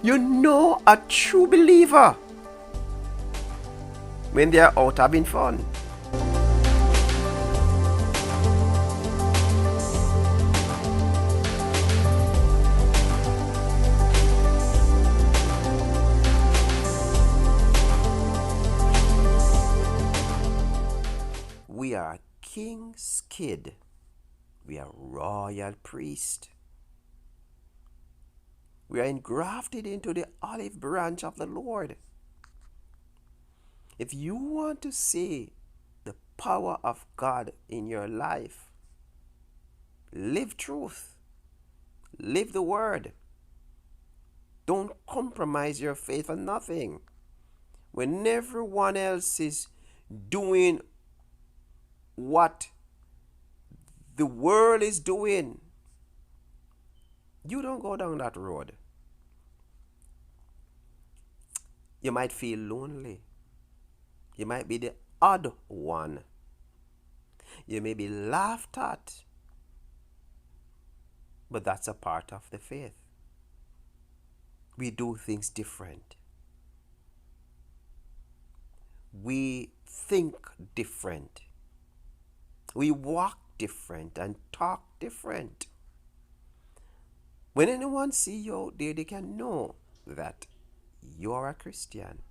You know a true believer when they are out having fun. We are king's kid. We are royal priest. We are engrafted into the olive branch of the Lord. If you want to see the power of God in your life, live truth. Live the word. Don't compromise your faith for nothing. When everyone else is doing what the world is doing, you don't go down that road. You might feel lonely. You might be the odd one. You may be laughed at. But that's a part of the faith. We do things different. We think different. We walk different and talk different. When anyone see you out there, they can know that you're a Christian.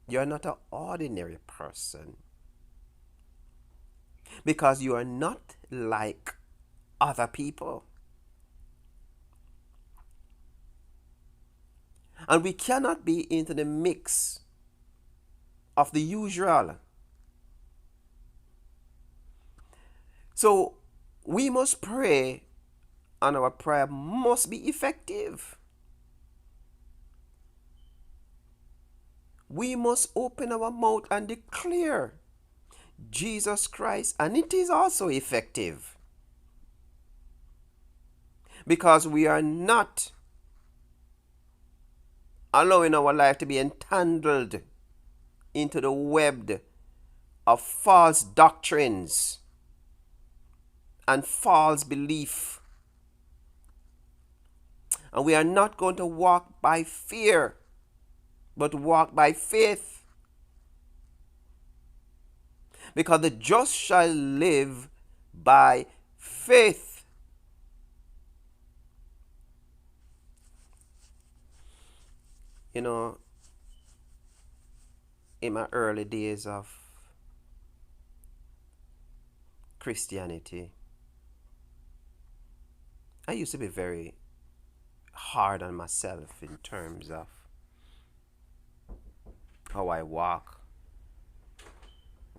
You're not an ordinary person. Because you are not like other people. And we cannot be into the mix of the usual. So we must pray, and our prayer must be effective. We must open our mouth and declare Jesus Christ, and it is also effective. Because we are not allowing our life to be entangled into the web of false doctrines and false belief. And we are not going to walk by fear, but walk by faith. Because the just shall live by faith. You know, in my early days of Christianity, I used to be very hard on myself in terms of how I walk,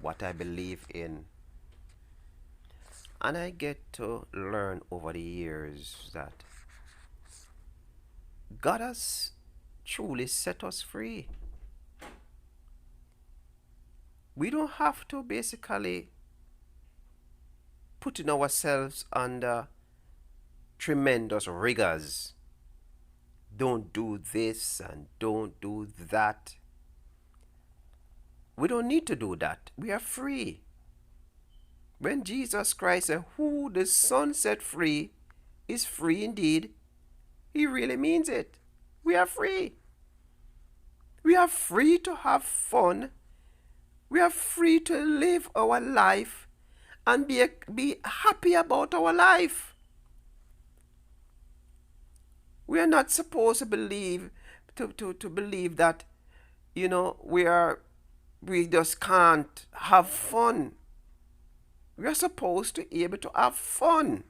what I believe in. And I get to learn over the years that God has truly set us free. We don't have to basically putting ourselves under tremendous rigors. Don't do this and don't do that. We don't need to do that. We are free. When Jesus Christ said, who the Son set free is free indeed, he really means it. We are free. We are free to have fun. We are free to live our life and be happy about our life. We are not supposed to believe believe that, you know, we just can't have fun. We are supposed to be able to have fun.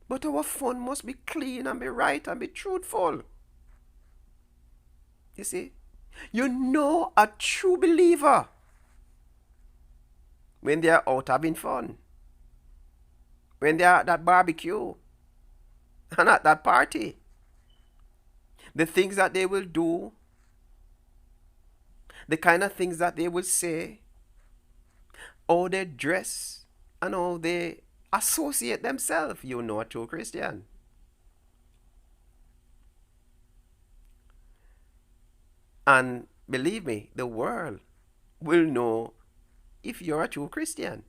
But our fun must be clean and be right and be truthful. You see? You know a true believer when they are out having fun. When they are at that barbecue and at that party. The things that they will do, the kind of things that they will say, how they dress, and how they associate themselves. You know a true Christian. And believe me, the world will know if you're a true Christian.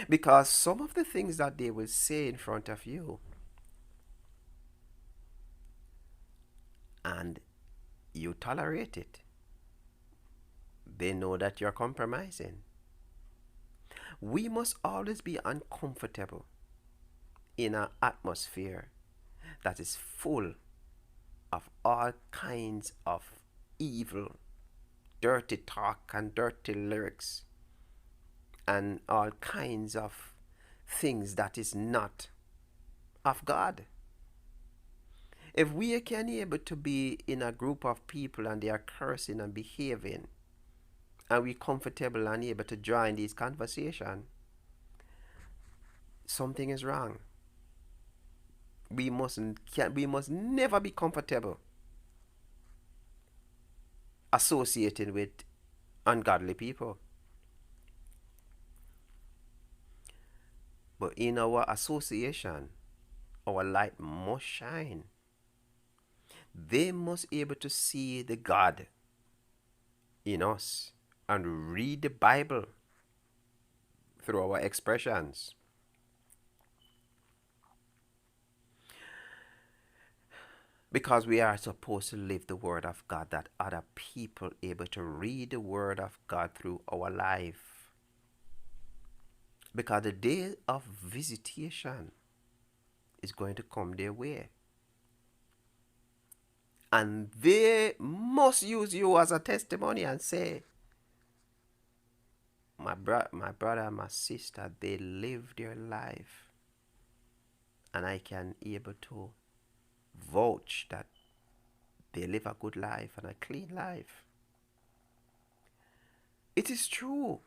Because some of the things that they will say in front of you and you tolerate it. They know that you're compromising. We must always be uncomfortable in an atmosphere that is full of all kinds of evil, dirty talk and dirty lyrics, and all kinds of things that is not of God. If we can able to be in a group of people and they are cursing and behaving, and we comfortable and able to join these conversation, something is wrong. We must never be comfortable associating with ungodly people. But in our association, our light must shine. They must be able to see the God in us and read the Bible through our expressions. Because we are supposed to live the Word of God, that other people able to read the Word of God through our life. Because the day of visitation is going to come their way. And they must use you as a testimony and say, my brother, my sister, they live their life. And I can able to vouch that they live a good life and a clean life. It is true.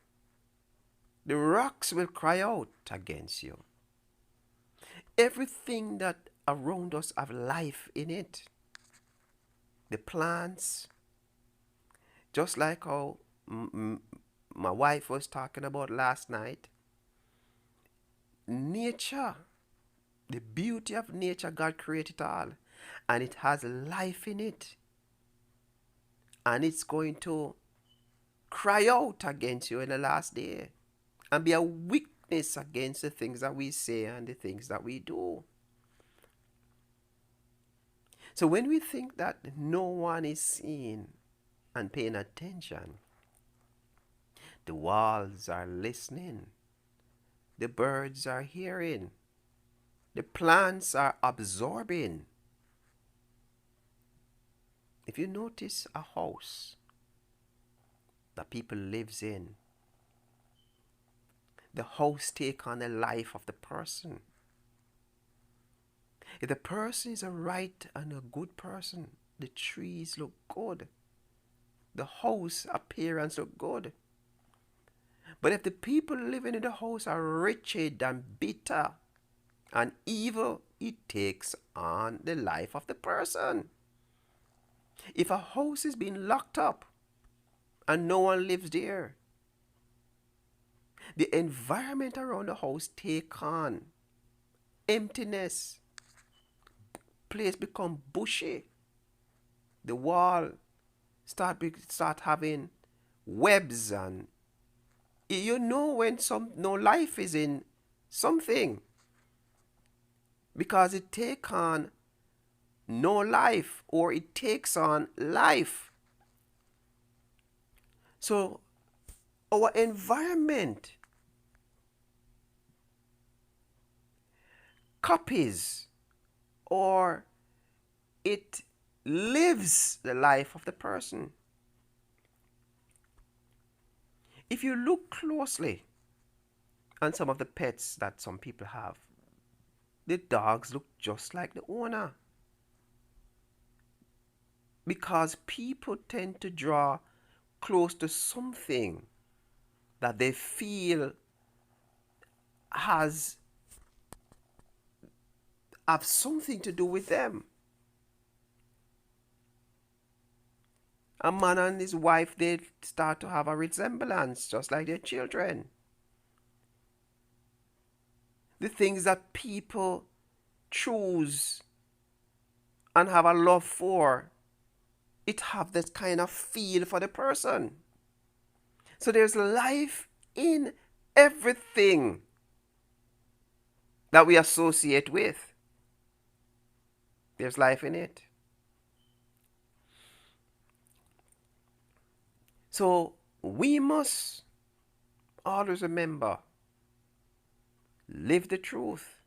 The rocks will cry out against you. Everything that around us have life in it. The plants, just like how my wife was talking about last night. Nature, the beauty of nature, God created all. And it has life in it. And it's going to cry out against you in the last day. And be a witness against the things that we say and the things that we do. So when we think that no one is seeing and paying attention, the walls are listening, the birds are hearing, the plants are absorbing. If you notice a house that people lives in, the house take on the life of the person. If the person is a right and a good person, the trees look good. The house appearance look good. But if the people living in the house are wretched and bitter and evil, it takes on the life of the person. If a house is being locked up and no one lives there, the environment around the house take on emptiness. Place become bushy. The wall start having webs, and you know when no life is in something, because it take on no life or it takes on life. So our environment copies or it lives the life of the person. If you look closely on some of the pets that some people have, the dogs look just like the owner. Because people tend to draw close to something that they feel have something to do with them. A man and his wife, they start to have a resemblance, just like their children. The things that people choose and have a love for, it have this kind of feel for the person. So there's life in everything that we associate with. There's life in it. So we must always remember, live the truth.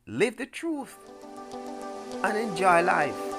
Live the truth and enjoy life.